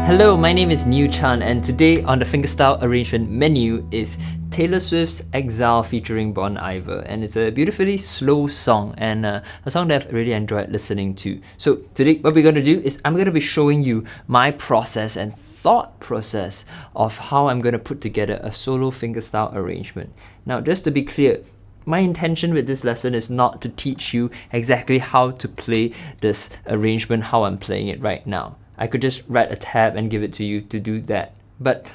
Hello, my name is Niu Chan, and today on the fingerstyle arrangement menu is Taylor Swift's Exile featuring Iver, and it's a beautifully slow song and a song that I've really enjoyed listening to. So today what we're going to do is I'm going to be showing you my process and thought process of how I'm going to put together a solo fingerstyle arrangement. Now, just to be clear, my intention with this lesson is not to teach you exactly how to play this arrangement, how I'm playing it right now. I could just write a tab and give it to you to do that. But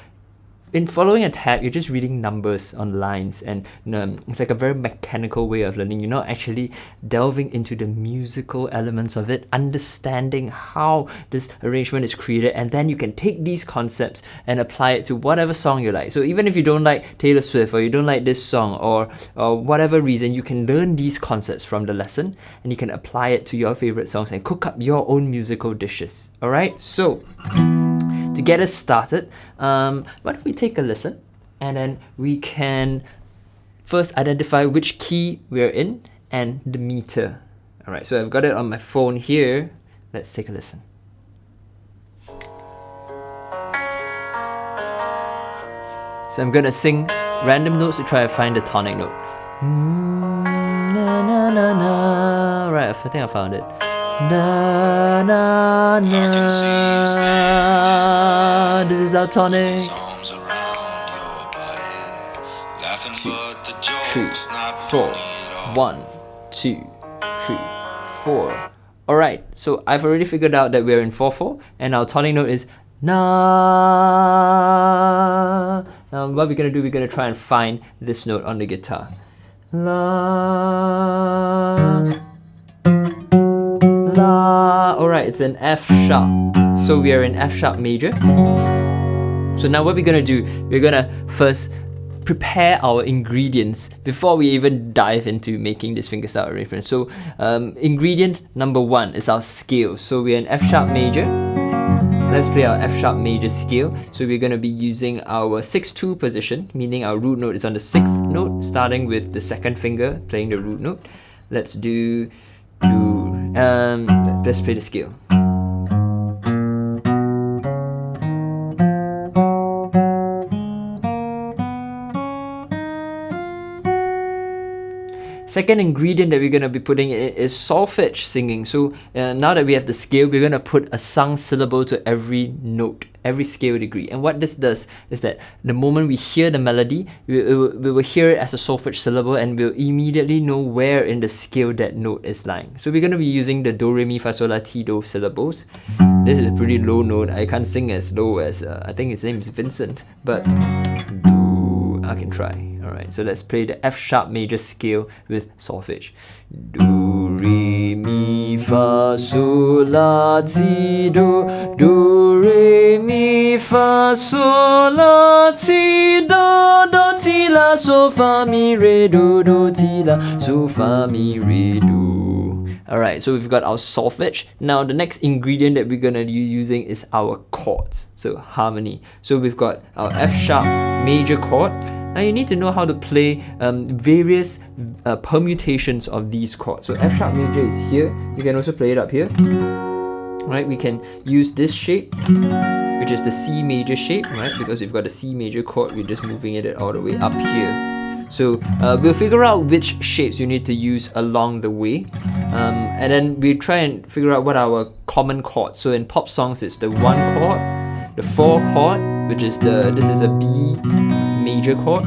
in following a tab, you're just reading numbers on lines, and it's like a very mechanical way of learning. You're not actually delving into the musical elements of it, understanding how this arrangement is created, and then you can take these concepts and apply it to whatever song you like. So even if you don't like Taylor Swift, or you don't like this song, or whatever reason, you can learn these concepts from the lesson, and you can apply it to your favorite songs and cook up your own musical dishes. Alright, so to get us started, why don't we take a listen, and then we can first identify which key we're in and the meter. Alright, so I've got it on my phone here. Let's take a listen. So I'm gonna sing random notes to try to find the tonic note. Na, na, na, na. Right, I think I found it. Na na na. This is our tonic. 2, 3, 4. 1, 2, 3, 4. Alright, so I've already figured out that we're in 4/4, and our tonic note is na. Now what we're gonna do, we're gonna try and find this note on the guitar. La. Alright, it's an F sharp. So we are in F sharp major. So now what we're gonna do, we're gonna first prepare our ingredients before we even dive into making this fingerstyle arrangement. So ingredient number 1 is our scale. So we're in F sharp major. Let's play our F sharp major scale. So we're gonna be using our 6/2 position, meaning our root note is on the 6th note, starting with the second finger playing the root note. Let's let's play the scale. Second ingredient that we're going to be putting in is solfege singing. So now that we have the scale, we're going to put a sung syllable to every note, every scale degree. And what this does is that the moment we hear the melody, we will hear it as a solfege syllable, and we'll immediately know where in the scale that note is lying. So we're going to be using the do, re, mi, fa, sol, la, ti, do syllables. This is a pretty low note. I can't sing as low as, I think his name is Vincent, but do, I can try. Alright, so let's play the F sharp major scale with solfege. Do, re, mi, fa, sol, la, ti, do. Do, re, mi, fa, sol, la, ti, do, ti, la, so, fa, mi, re, do, ti, la, so, fa, mi, re, do. Alright, so we've got our solfege. Now the next ingredient that we're gonna be using is our chords, so harmony. So we've got our F sharp major chord. Now you need to know how to play various permutations of these chords. So F sharp major is here. You can also play it up here. Right, we can use this shape, which is the C major shape, right? Because we've got a C major chord, we're just moving it all the way up here. So we'll figure out which shapes you need to use along the way, and then we try and figure out what our common chords. So in pop songs, it's the 1 chord, the 4 chord, which is this is a B major chord,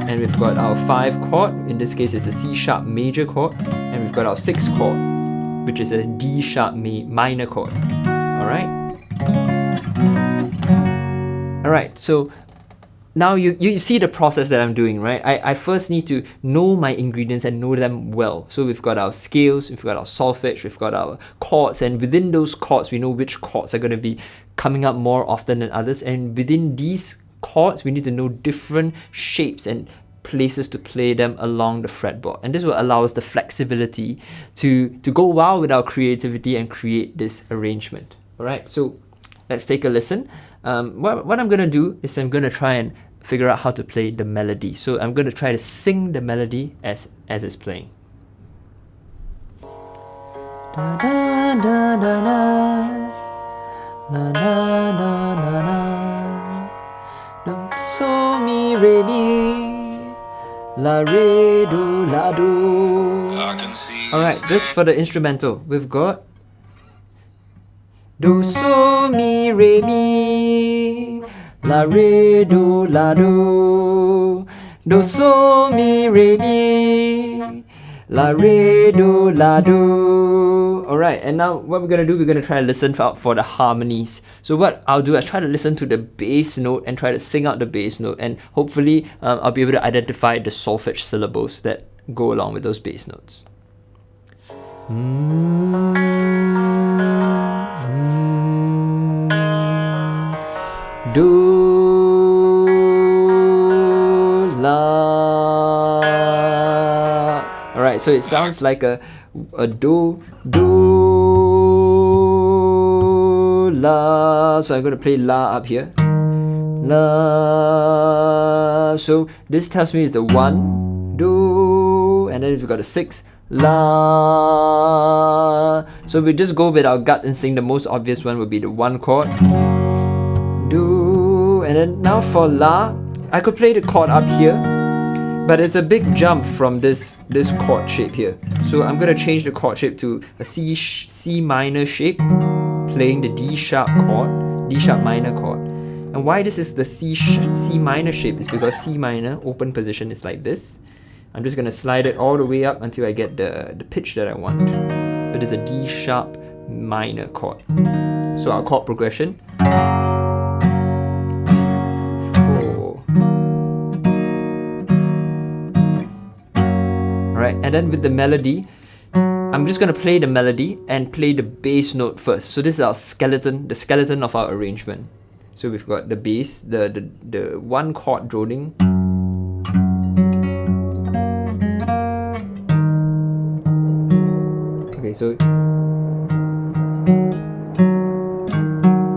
and we've got our 5 chord. In this case, it's a C sharp major chord, and we've got our 6 chord, which is a D sharp minor chord. All right. All right. So now you see the process that I'm doing, right? I first need to know my ingredients and know them well. So we've got our scales, we've got our solfege, we've got our chords, and within those chords, we know which chords are going to be coming up more often than others. And within these chords, we need to know different shapes and places to play them along the fretboard. And this will allow us the flexibility to go wild with our creativity and create this arrangement. All right, so let's take a listen. What I'm going to do is I'm going to try and figure out how to play the melody. So I'm going to try to sing the melody as it's playing. Da, da, da, da, da. Na, na, na, na. re, mi, la, re, do, la, do. Alright, this for the instrumental. We've got do, so, mi, re, mi, la, re, do, la, do. Do, so, mi, re, mi, la, re, do, la, do. Alright, and now what we're gonna do, we're gonna try to listen for the harmonies. So what I'll do, I try to listen to the bass note and try to sing out the bass note, and hopefully I'll be able to identify the solfege syllables that go along with those bass notes. Do, la. Alright, so it sounds like a do, la. So I'm going to play la up here. La. So this tells me it's the 1, do, and then we've got a 6, la. So we just go with our gut instinct. The most obvious one would be the 1 chord. Do, and then now for la, I could play the chord up here, but it's a big jump from this chord shape here. So I'm gonna change the chord shape to a C minor shape, playing the D sharp chord, D sharp minor chord. And why this is the C minor shape is because C minor open position is like this. I'm just gonna slide it all the way up until I get the pitch that I want. So it is a D sharp minor chord. So our chord progression. Alright, and then with the melody, I'm just going to play the melody and play the bass note first. So this is our skeleton, the skeleton of our arrangement. So we've got the bass, the 1 chord droning. Okay, so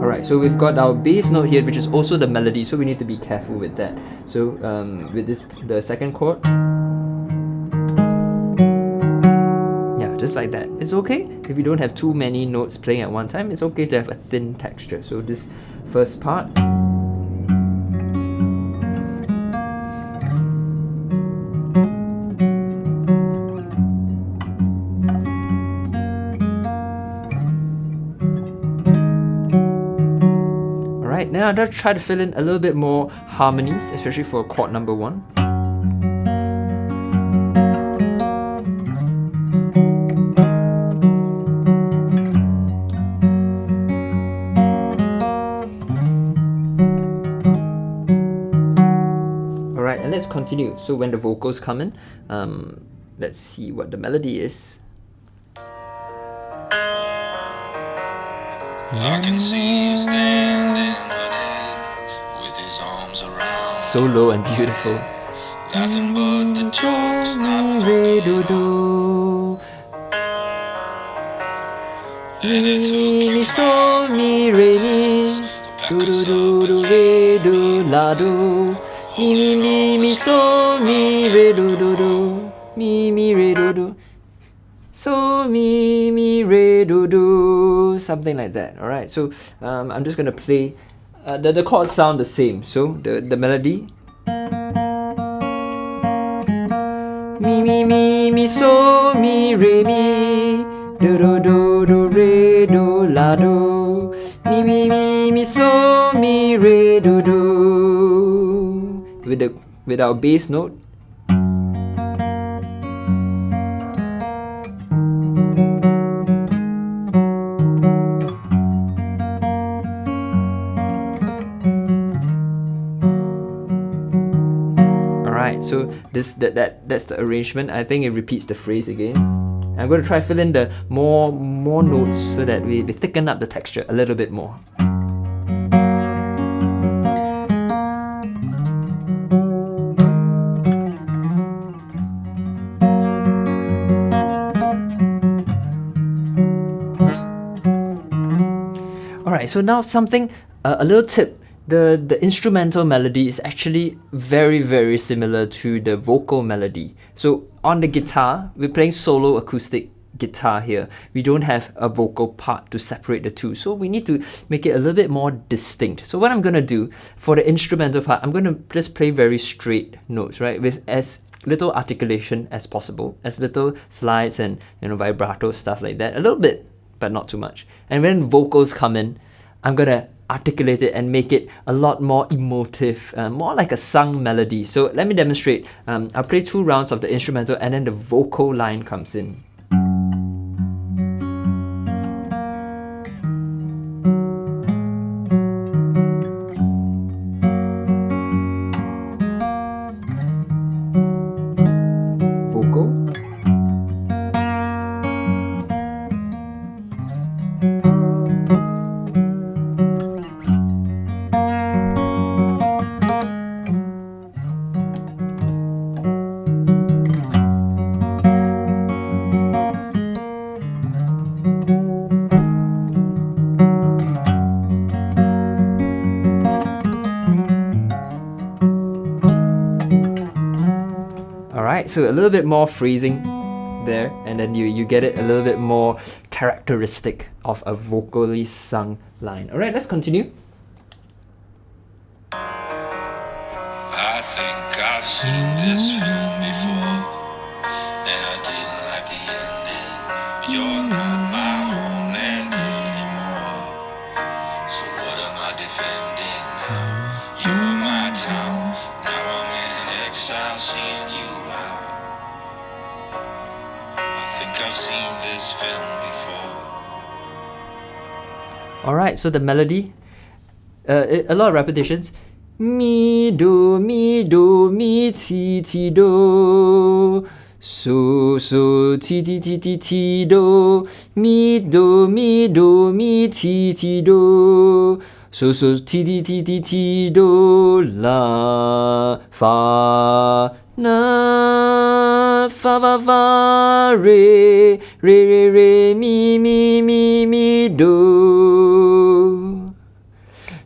alright, so we've got our bass note here, which is also the melody, so we need to be careful with that. So with this, the 2nd chord, just like that. It's okay if you don't have too many notes playing at one time. It's okay to have a thin texture. So this first part. Alright, now I'm going to try to fill in a little bit more harmonies, especially for chord number 1. Let's continue. So when the vocals come in, let's see what the melody is. I can see you standing with his arms around. So low and beautiful. Nothing but the jokes not funny. And it took you so mi re mi do do re do la do. Mi mi mi so mi re do do do mi re do do so mi re do do, something like that. All right, so I'm just gonna play. The chords sound the same. So the melody. Mi so mi re mi do do do do re do la do mi so mi re do do. With our bass note. Alright, so that's the arrangement. I think it repeats the phrase again. I'm going to try fill in the more notes so that we thicken up the texture a little bit more. Alright, so now something, a little tip. The instrumental melody is actually very, very similar to the vocal melody. So on the guitar, we're playing solo acoustic guitar here. We don't have a vocal part to separate the two, so we need to make it a little bit more distinct. So what I'm gonna do for the instrumental part, I'm gonna just play very straight notes, right, with as little articulation as possible, as little slides and vibrato, stuff like that, a little bit, but not too much. And when vocals come in, I'm gonna articulate it and make it a lot more emotive, more like a sung melody. So let me demonstrate. I'll play 2 rounds of the instrumental and then the vocal line comes in. Alright, so a little bit more phrasing there, and then you get it a little bit more characteristic of a vocally sung line. Alright, let's continue. I think I've seen this film before, and I didn't like the ending. You're not my homeland anymore, so what am I defending now? You're my town, now I'm in exile, seeing you out. I think I've seen this film before. Alright, so the melody, a lot of repetitions. Mi, do, mi, ti, do. So, ti, do. Mi, do, mi, ti, do. So, ti, do. La, fa, na, fa, re, mi, do.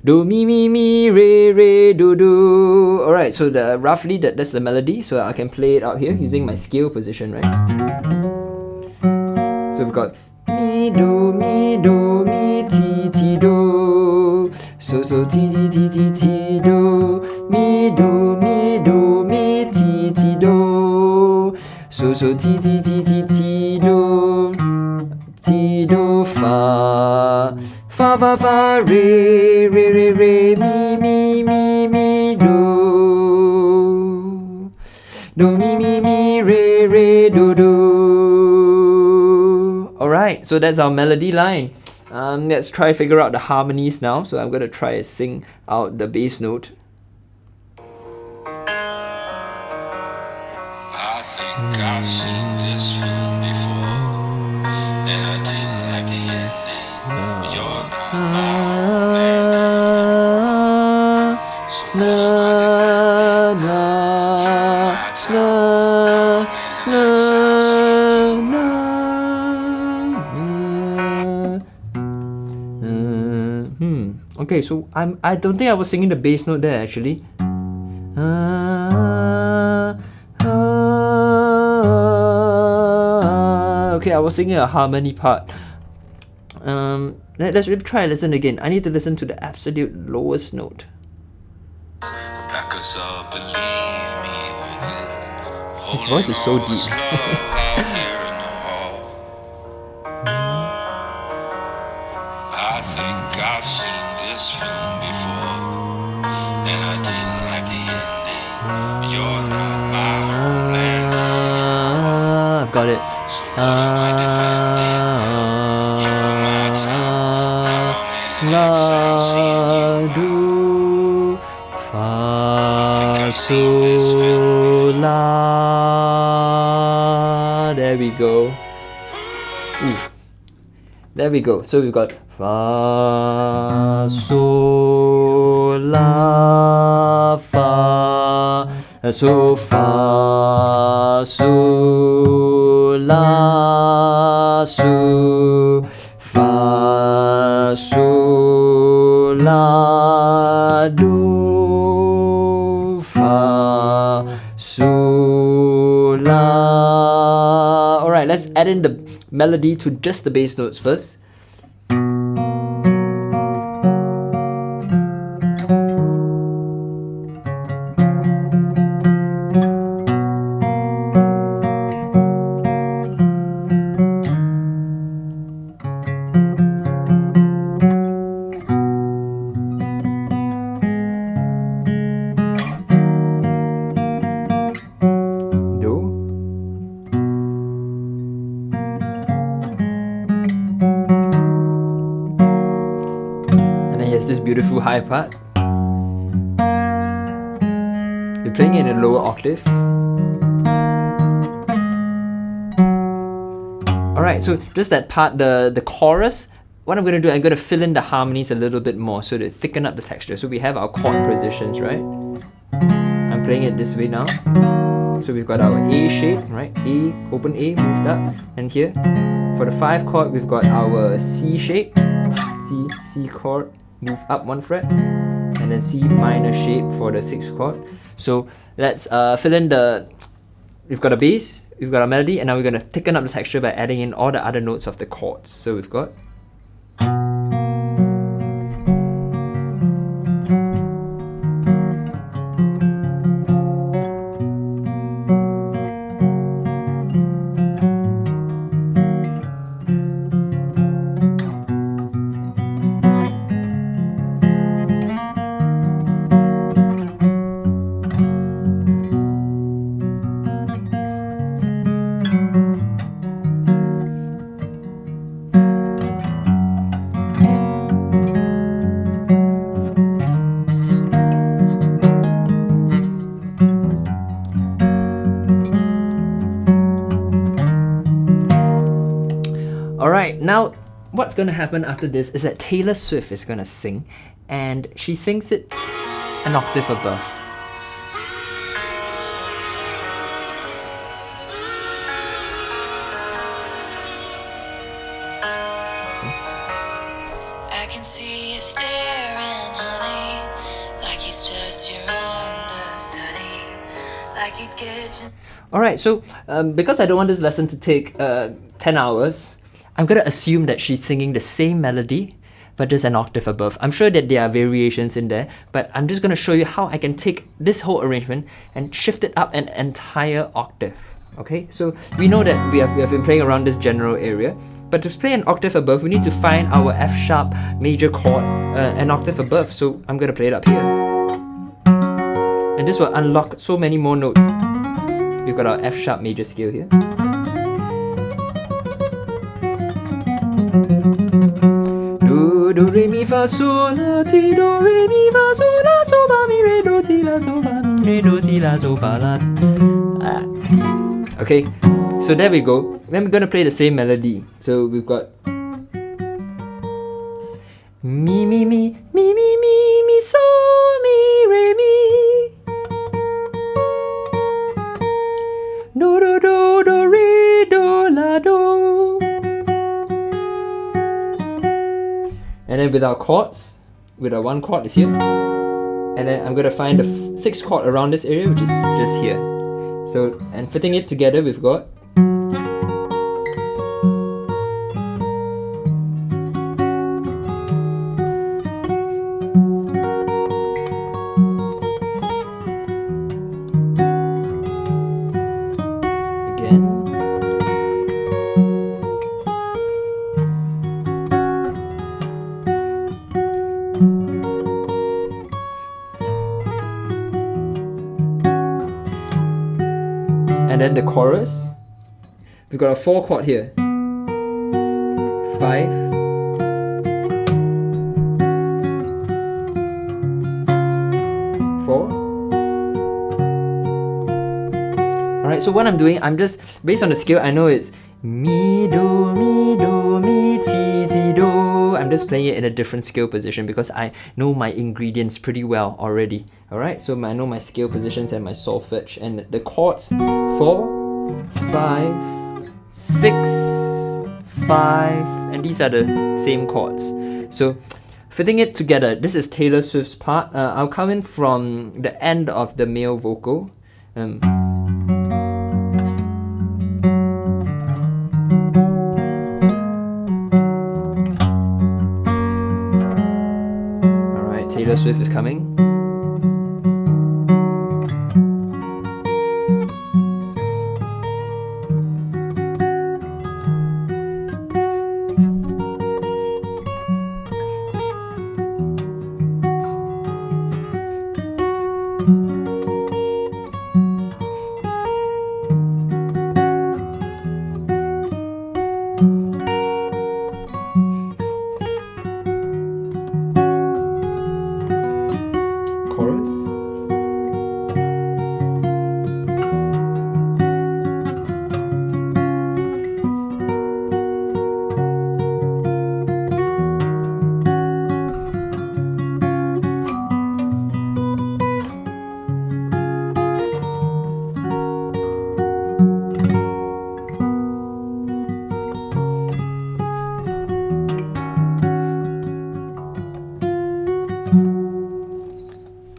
Do, mi, re, do. Alright, so roughly that's the melody. So I can play it out here using my scale position, right? So we've got mi, do, mi, ti, do. So, ti, do. Mi, do, ti, do. So, ti, do. Ti, do, fa. Fa, re, mi, do. Do, mi, re, do. Alright, so that's our melody line. Let's try figure out the harmonies now. So I'm gonna try to sing out the bass note. I think I've seen this film before, and I didn't like the ending. You're not my homeland, so what am I defending? Okay, so I don't think I was singing the bass note there actually. Okay, I was singing a harmony part. Let's try and listen again. I need to listen to the absolute lowest note. Back us up and leave me with it. His voice is so deep. I think I've seen this film before, and I didn't like the ending. You're not my homeland anymore. I've got it. So what am I defending? You're my town, now I'm in exile, seeing you out. Fa, so, la. There we go. Ooh. There we go. So we've got fa, sol, la, fa. So fa, sol, la, so. Fa, sol, la, do. Fa, sol, la. Alright, let's add in melody to just the bass notes first. This beautiful high part. We're playing it in a lower octave. Alright, so just that part, the chorus, what I'm going to do, I'm going to fill in the harmonies a little bit more so to thicken up the texture. So we have our chord positions, right? I'm playing it this way now. So we've got our A shape, right? A, open A, moved up. And here, for the 5 chord, we've got our C shape. C chord, move up 1 fret, and then C minor shape for the 6th chord. So let's fill in we've got a bass, we've got a melody, and now we're going to thicken up the texture by adding in all the other notes of the chords. So we've got Alright, now what's going to happen after this is that Taylor Swift is going to sing, and she sings it an octave above. I can see you staring, honey, like he's just your understudy, like you'd get you. Alright, so because I don't want this lesson to take 10 hours, I'm going to assume that she's singing the same melody, but just an octave above. I'm sure that there are variations in there, but I'm just going to show you how I can take this whole arrangement and shift it up an entire octave. Okay, so we know that we have been playing around this general area, but to play an octave above, we need to find our F sharp major chord an octave above. So I'm going to play it up here. And this will unlock so many more notes. We've got our F sharp major scale here. Do re mi fa sol la ti do re mi fa sol la so fa mi re do ti la so fa mi re do ti la so fa la. Okay, so there we go. Then we're gonna play the same melody. So we've got mi mi mi mi mi mi mi so mi re mi do do do do re do la do. And then with our chords, with our 1 chord is here, and then I'm going to find the 6th chord around this area, which is just here. So, and fitting it together, we've got again. And then the chorus, we've got a 4 chord here. 5, 4. Alright, so what I'm doing, I'm just, based on the scale, I know it's mi, mi, ti, do. I'm just playing it in a different scale position because I know my ingredients pretty well already. Alright, so I know my scale positions and my solfege. And the chords, 4, 5, 6, 5, and these are the same chords. So fitting it together, this is Taylor Swift's part. I'll come in from the end of the male vocal. Taylor Swift is coming. Chorus.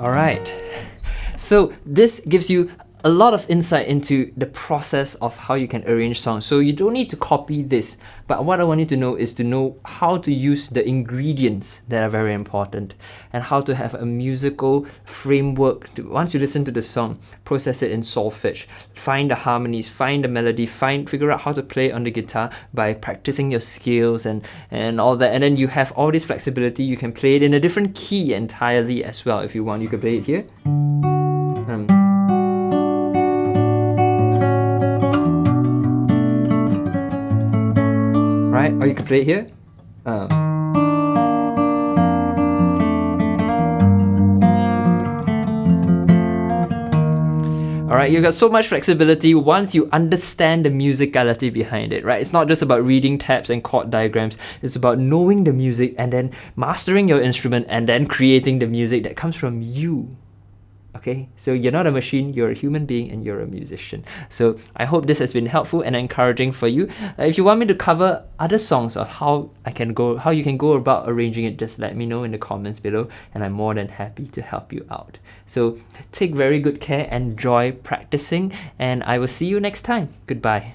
All right. So this gives you a lot of insight into the process of how you can arrange songs. So you don't need to copy this, but what I want you to know is to know how to use the ingredients that are very important and how to have a musical framework to, once you listen to the song, process it in solfege, find the harmonies, find the melody, figure out how to play on the guitar by practicing your scales and all that. And then you have all this flexibility. You can play it in a different key entirely as well. If you want, you can play it here. Right? Or you can play it here. Alright, you've got so much flexibility once you understand the musicality behind it, right? It's not just about reading tabs and chord diagrams, it's about knowing the music and then mastering your instrument and then creating the music that comes from you. Okay, so you're not a machine, you're a human being and you're a musician. So I hope this has been helpful and encouraging for you. If you want me to cover other songs or how you can go about arranging it, just let me know in the comments below and I'm more than happy to help you out. So take very good care, enjoy practicing, and I will see you next time. Goodbye.